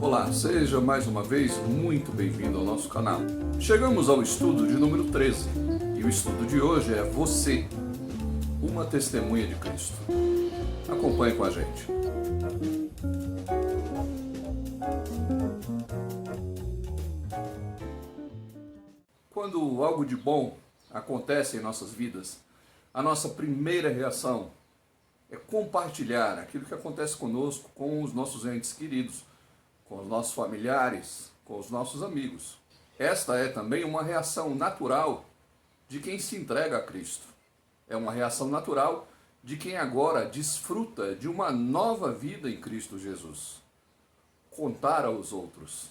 Olá, seja mais uma vez muito bem-vindo ao nosso canal. Chegamos ao estudo de número 13 e o estudo de hoje é Você, uma testemunha de Cristo. Acompanhe com a gente. Quando algo de bom acontece em nossas vidas, a nossa primeira reação é compartilhar aquilo que acontece conosco com os nossos entes queridos, com os nossos familiares, com os nossos amigos. Esta é também uma reação natural de quem se entrega a Cristo. É uma reação natural de quem agora desfruta de uma nova vida em Cristo Jesus. Contar aos outros,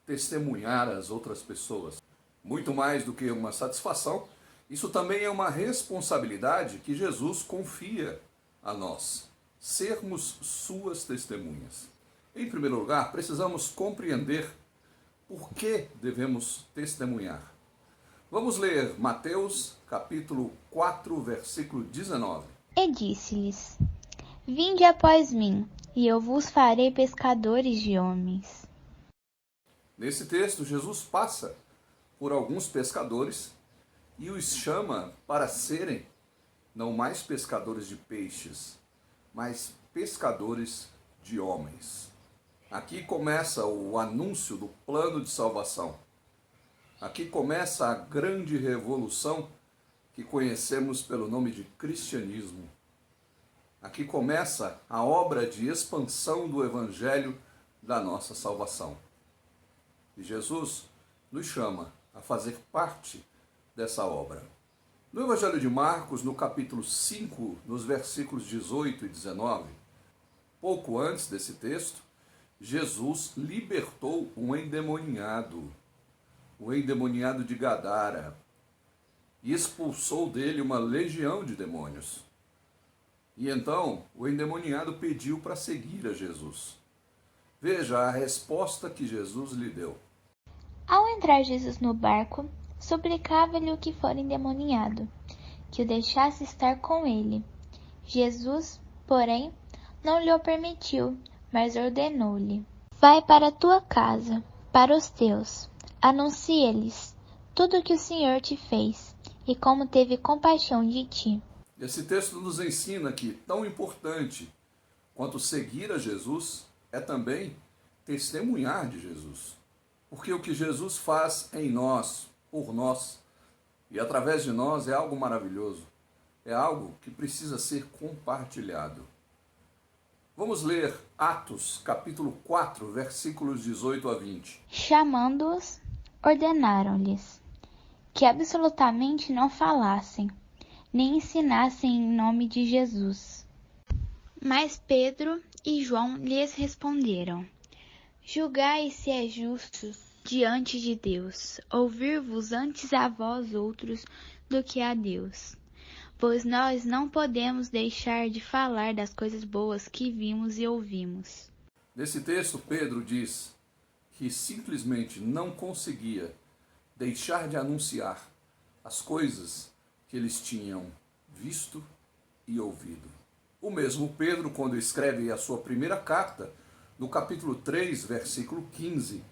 testemunhar às outras pessoas. Muito mais do que uma satisfação, isso também é uma responsabilidade que Jesus confia a nós, sermos suas testemunhas. Em primeiro lugar, precisamos compreender por que devemos testemunhar. Vamos ler Mateus, capítulo 4, versículo 19. E disse-lhes: Vinde após mim, e eu vos farei pescadores de homens. Nesse texto, Jesus passa por alguns pescadores e os chama para serem não mais pescadores de peixes, mas pescadores de homens. Aqui começa o anúncio do plano de salvação. Aqui começa a grande revolução que conhecemos pelo nome de cristianismo. Aqui começa a obra de expansão do evangelho da nossa salvação. E Jesus nos chama a fazer parte dessa obra. No Evangelho de Marcos, no capítulo 5, nos versículos 18 e 19, pouco antes desse texto, Jesus libertou um endemoniado, o endemoniado de Gadara, e expulsou dele uma legião de demônios. E então o endemoniado pediu para seguir a Jesus. Veja a resposta que Jesus lhe deu. Ao entrar Jesus no barco, suplicava-lhe o que fora endemoniado, que o deixasse estar com ele. Jesus, porém, não lhe o permitiu, mas ordenou-lhe: Vai para a tua casa, para os teus, anuncia-lhes tudo o que o Senhor te fez, e como teve compaixão de ti. Esse texto nos ensina que tão importante quanto seguir a Jesus é também testemunhar de Jesus. Porque o que Jesus faz em nós, por nós e através de nós é algo maravilhoso. É algo que precisa ser compartilhado. Vamos ler Atos, capítulo 4, versículos 18 a 20. Chamando-os, ordenaram-lhes que absolutamente não falassem, nem ensinassem em nome de Jesus. Mas Pedro e João lhes responderam: Julgai se é justo diante de Deus, ouvir-vos antes a vós outros do que a Deus. Pois nós não podemos deixar de falar das coisas boas que vimos e ouvimos. Nesse texto, Pedro diz que simplesmente não conseguia deixar de anunciar as coisas que eles tinham visto e ouvido. O mesmo Pedro, quando escreve a sua primeira carta, no capítulo 3, versículo 15,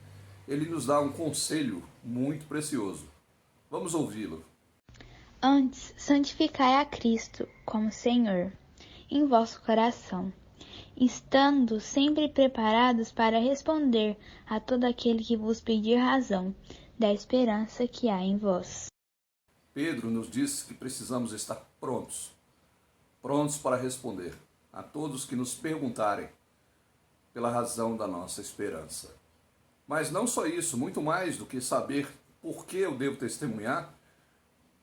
ele nos dá um conselho muito precioso. Vamos ouvi-lo. Antes, santificai a Cristo como Senhor em vosso coração, estando sempre preparados para responder a todo aquele que vos pedir razão da esperança que há em vós. Pedro nos diz que precisamos estar prontos para responder a todos que nos perguntarem pela razão da nossa esperança. Mas não só isso, muito mais do que saber por que eu devo testemunhar,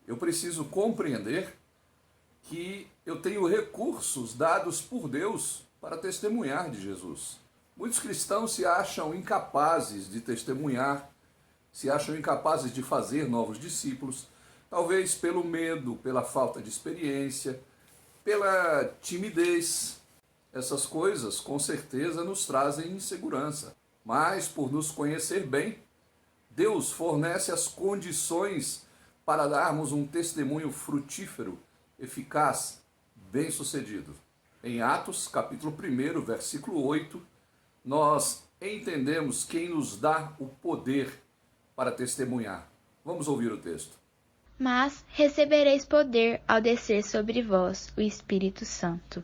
eu preciso compreender que eu tenho recursos dados por Deus para testemunhar de Jesus. Muitos cristãos se acham incapazes de testemunhar, se acham incapazes de fazer novos discípulos, talvez pelo medo, pela falta de experiência, pela timidez. Essas coisas, com certeza, nos trazem insegurança. Mas, por nos conhecer bem, Deus fornece as condições para darmos um testemunho frutífero, eficaz, bem-sucedido. Em Atos, capítulo 1, versículo 8, nós entendemos quem nos dá o poder para testemunhar. Vamos ouvir o texto. Mas recebereis poder ao descer sobre vós o Espírito Santo,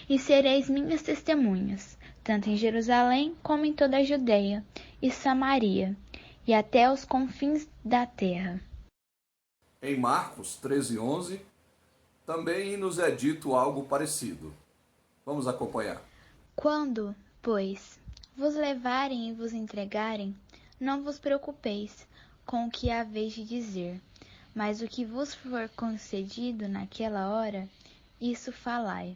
e sereis minhas testemunhas, tanto em Jerusalém como em toda a Judeia e Samaria, e até os confins da terra. Em Marcos 13:11, também nos é dito algo parecido. Vamos acompanhar. Quando, pois, vos levarem e vos entregarem, não vos preocupeis com o que haveis de dizer, mas o que vos for concedido naquela hora, isso falai,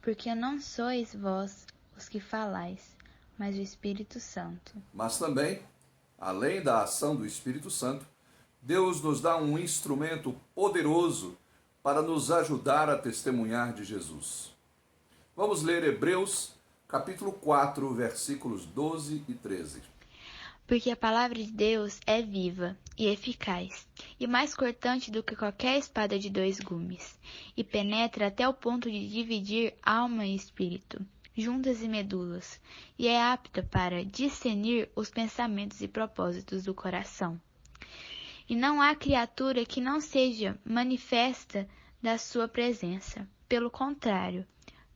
porque não sois vós os que falais, mas o Espírito Santo. Mas também, além da ação do Espírito Santo, Deus nos dá um instrumento poderoso para nos ajudar a testemunhar de Jesus. Vamos ler Hebreus, capítulo 4, versículos 12 e 13. Porque a palavra de Deus é viva e eficaz, e mais cortante do que qualquer espada de 2 gumes, e penetra até o ponto de dividir alma e espírito, juntas e medulas, e é apta para discernir os pensamentos e propósitos do coração. E não há criatura que não seja manifesta da sua presença. Pelo contrário,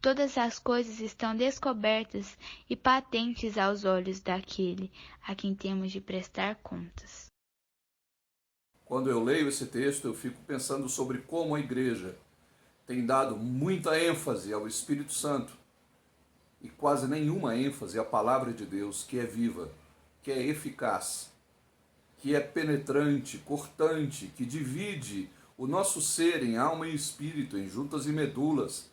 todas as coisas estão descobertas e patentes aos olhos daquele a quem temos de prestar contas. Quando eu leio esse texto, eu fico pensando sobre como a igreja tem dado muita ênfase ao Espírito Santo e quase nenhuma ênfase à palavra de Deus, que é viva, que é eficaz, que é penetrante, cortante, que divide o nosso ser em alma e espírito, em juntas e medulas,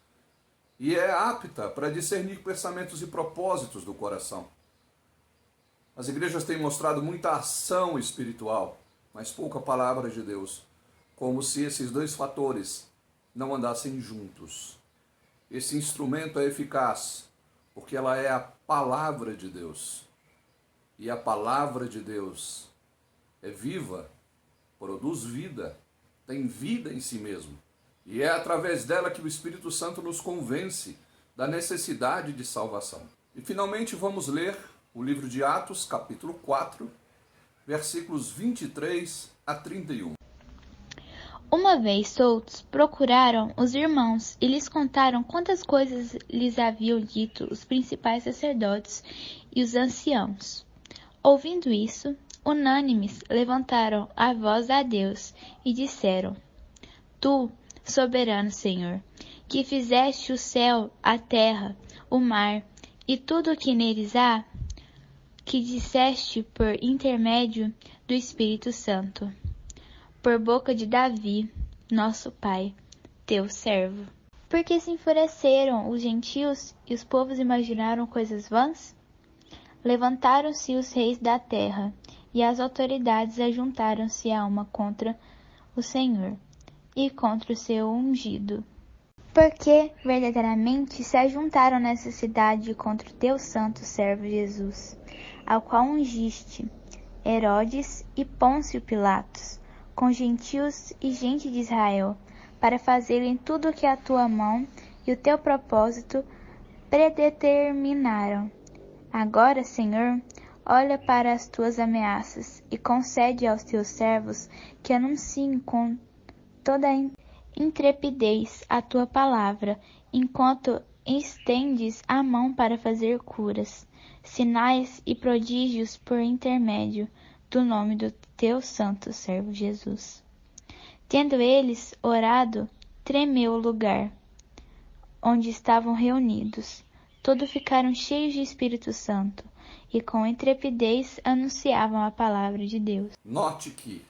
e é apta para discernir pensamentos e propósitos do coração. As igrejas têm mostrado muita ação espiritual, mas pouca palavra de Deus, como se esses dois fatores não andassem juntos. Esse instrumento é eficaz, porque ela é a palavra de Deus. E a palavra de Deus é viva, produz vida, tem vida em si mesmo. E é através dela que o Espírito Santo nos convence da necessidade de salvação. E finalmente vamos ler o livro de Atos, capítulo 4, versículos 23 a 31. Uma vez soltos, procuraram os irmãos e lhes contaram quantas coisas lhes haviam dito os principais sacerdotes e os anciãos. Ouvindo isso, unânimes levantaram a voz a Deus e disseram: Tu, soberano Senhor, que fizeste o céu, a terra, o mar e tudo o que neles há, que disseste por intermédio do Espírito Santo, por boca de Davi, nosso pai, teu servo. Porque se enfureceram os gentios e os povos imaginaram coisas vãs? Levantaram-se os reis da terra, e as autoridades ajuntaram-se a uma contra o Senhor e contra o seu ungido. Porque verdadeiramente se ajuntaram nessa cidade contra o teu santo servo Jesus, ao qual ungiste Herodes e Pôncio Pilatos, com gentios e gente de Israel, para fazerem tudo o que a tua mão e o teu propósito predeterminaram. Agora, Senhor, olha para as tuas ameaças e concede aos teus servos que anunciem com toda a intrepidez a tua palavra, enquanto estendes a mão para fazer curas, sinais e prodígios por intermédio do nome do teu santo servo Jesus. Tendo eles orado, tremeu o lugar onde estavam reunidos. Todos ficaram cheios de Espírito Santo e com intrepidez anunciavam a palavra de Deus. Note que,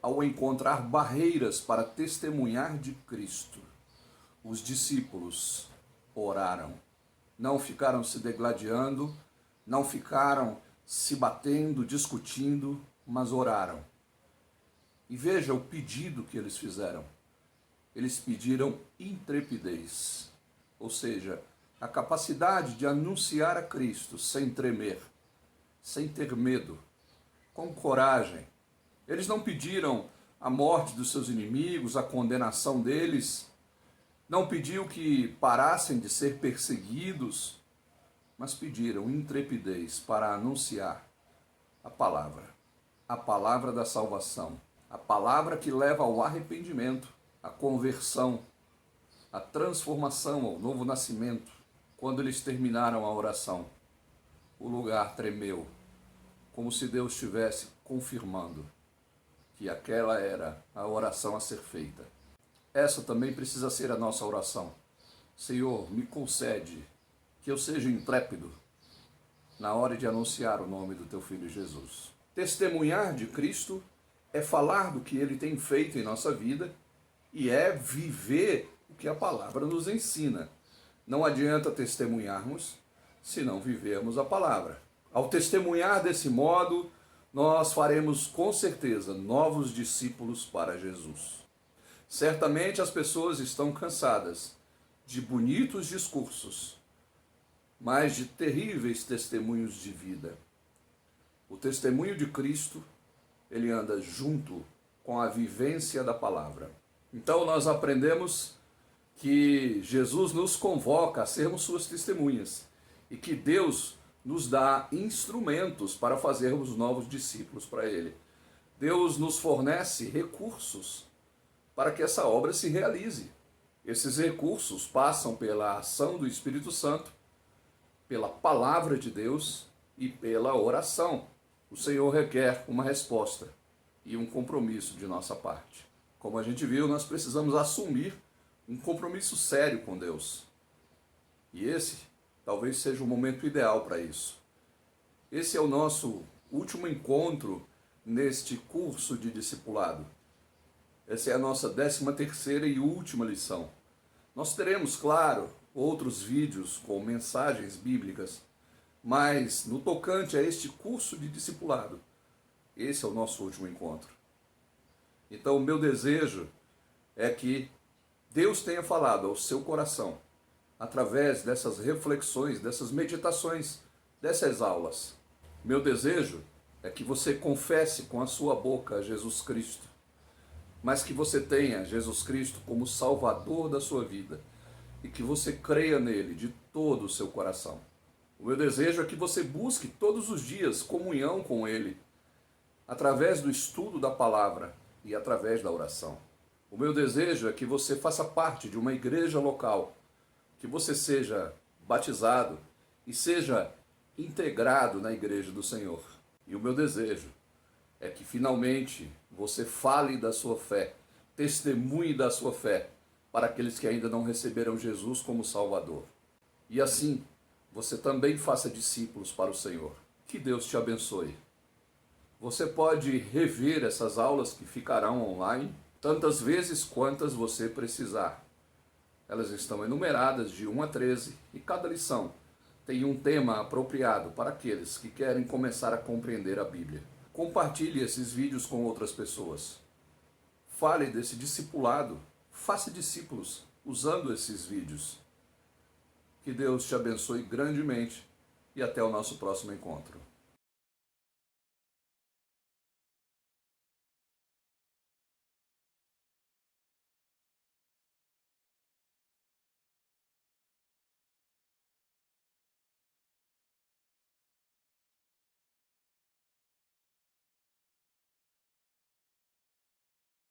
ao encontrar barreiras para testemunhar de Cristo, os discípulos oraram. Não ficaram se degladiando, não ficaram se batendo, discutindo, mas oraram. E veja o pedido que eles fizeram. Eles pediram intrepidez, ou seja, a capacidade de anunciar a Cristo sem tremer, sem ter medo, com coragem. Eles não pediram a morte dos seus inimigos, a condenação deles, não pediu que parassem de ser perseguidos, mas pediram intrepidez para anunciar a palavra da salvação, a palavra que leva ao arrependimento, à conversão, à transformação, ao novo nascimento. Quando eles terminaram a oração, o lugar tremeu, como se Deus estivesse confirmando que aquela era a oração a ser feita. Essa também precisa ser a nossa oração. Senhor, me concede que eu seja intrépido na hora de anunciar o nome do Teu Filho Jesus. Testemunhar de Cristo é falar do que Ele tem feito em nossa vida e é viver o que a palavra nos ensina. Não adianta testemunharmos se não vivermos a palavra. Ao testemunhar desse modo, nós faremos com certeza novos discípulos para Jesus. Certamente as pessoas estão cansadas de bonitos discursos, mas de terríveis testemunhos de vida. O testemunho de Cristo, ele anda junto com a vivência da palavra. Então nós aprendemos que Jesus nos convoca a sermos suas testemunhas e que Deus nos dá instrumentos para fazermos novos discípulos para Ele. Deus nos fornece recursos para que essa obra se realize. Esses recursos passam pela ação do Espírito Santo, pela palavra de Deus e pela oração. O Senhor requer uma resposta e um compromisso de nossa parte. Como a gente viu, nós precisamos assumir um compromisso sério com Deus. E esse talvez seja o momento ideal para isso. Esse é o nosso último encontro neste curso de discipulado. Essa é a nossa 13ª e última lição. Nós teremos, claro, outros vídeos com mensagens bíblicas, mas no tocante a este curso de discipulado, esse é o nosso último encontro. Então, o meu desejo é que Deus tenha falado ao seu coração, através dessas reflexões, dessas meditações, dessas aulas. Meu desejo é que você confesse com a sua boca Jesus Cristo, mas que você tenha Jesus Cristo como Salvador da sua vida e que você creia nele de todo o seu coração. O meu desejo é que você busque todos os dias comunhão com ele, através do estudo da palavra e através da oração. O meu desejo é que você faça parte de uma igreja local, que você seja batizado e seja integrado na igreja do Senhor. E o meu desejo é que finalmente você fale da sua fé, testemunhe da sua fé para aqueles que ainda não receberam Jesus como Salvador. E assim, você também faça discípulos para o Senhor. Que Deus te abençoe. Você pode rever essas aulas que ficarão online tantas vezes quantas você precisar. Elas estão enumeradas de 1 a 13 e cada lição tem um tema apropriado para aqueles que querem começar a compreender a Bíblia. Compartilhe esses vídeos com outras pessoas. Fale desse discipulado. Faça discípulos usando esses vídeos. Que Deus te abençoe grandemente e até o nosso próximo encontro.